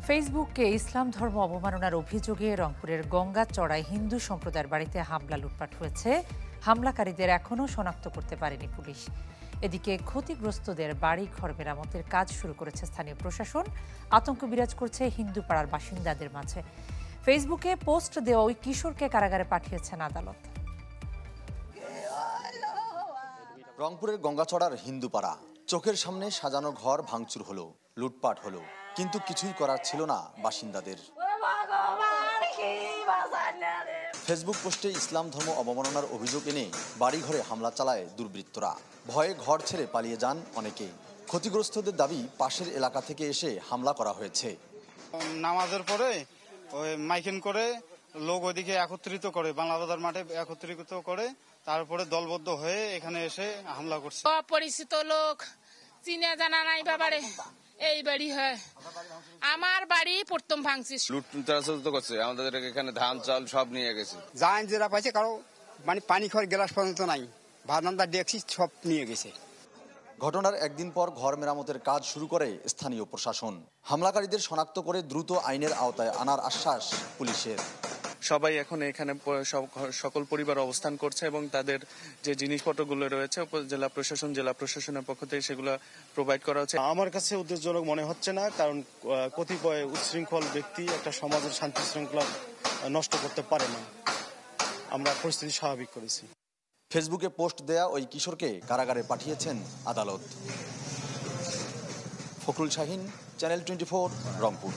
ফেসবুকে ইসলাম ধর্ম অবমাননার অভিযোগে রংপুরের গঙ্গাচড়ায় হিন্দু সম্প্রদায়ের বাড়িতে হামলা লুটপাট হয়েছে। হামলাকারীদের এখনও শনাক্ত করতে পারেনি পুলিশ। এদিকে ক্ষতিগ্রস্তদের বাড়ি ঘর মেরামতের কাজ শুরু করেছে স্থানীয় প্রশাসন। আতঙ্ক বিরাজ করছে হিন্দু পাড়ার বাসিন্দাদের মাঝে। ফেসবুকে পোস্ট দেওয়া ওই কিশোরকে কারাগারে পাঠিয়েছেন আদালত। রংপুরের গঙ্গাচড়ার হিন্দু পাড়া, চোখের সামনে সাজানো ঘর ভাঙচুর হলো, লুটপাট হলো, কিন্তু কিছুই করার ছিল না বাসিন্দাদের। ফেসবুক পোস্টে ইসলাম ধর্ম অবমাননার অভিযোগ এনে বাড়িঘরে হামলা চালায় দুর্বৃত্তরা। ভয়ে ঘর ছেড়ে পালিয়ে যান অনেকে। ক্ষতিগ্রস্তদের দাবি, পাশের এলাকা থেকে এসে হামলা করা হয়েছে। নামাজের পরে ওই মাইকিং করে লোক ওইদিকে একত্রিত করে, বাংলাবাজার মাঠে একত্রিত করে, তারপরে দলবদ্ধ হয়ে এখানে এসে হামলা করছে। অপরিচিত লোক, চিনা জানা নাই বাবারে, এই বাড়ি হয় আমার বাড়ি প্রথম ভাঙছি। লুটতরাজ করছে, আমাদের এখানে ধান চাল সব নিয়ে গেছে। জান যেটা পাইছে কারো মানে পানি খাওয়ার গ্লাস পর্যন্ত নাই, ভাতনান্দা ডেকছি সব নিয়ে গেছে। ঘটনার একদিন পর ঘর মেরামতের কাজ শুরু করে স্থানীয় প্রশাসন। হামলাকারীদের শনাক্ত করে দ্রুত আইনের আওতায় আনার আশ্বাস পুলিশের। সবাই এখন এখানে সকল পরিবার অবস্থান করছে এবং তাদের যে জিনিসপত্রগুলো রয়েছে জেলা প্রশাসনের পক্ষ থেকে সেগুলো প্রোভাইড করা হচ্ছে। আমার কাছে উদ্বেগজনক মনে হচ্ছে না, কারণ কতিপয় উচ্ছৃঙ্খল ব্যক্তি একটা সমাজের শান্তি শৃঙ্খলা নষ্ট করতে পারে না। আমরা পরিস্থিতি স্বাভাবিক করেছি। ফেসবুকে পোস্ট দেয়া ওই কিশোরকে কারাগারে পাঠিয়েছেন আদালত। ফখরুল শাহীন, চ্যানেল 24, রংপুর।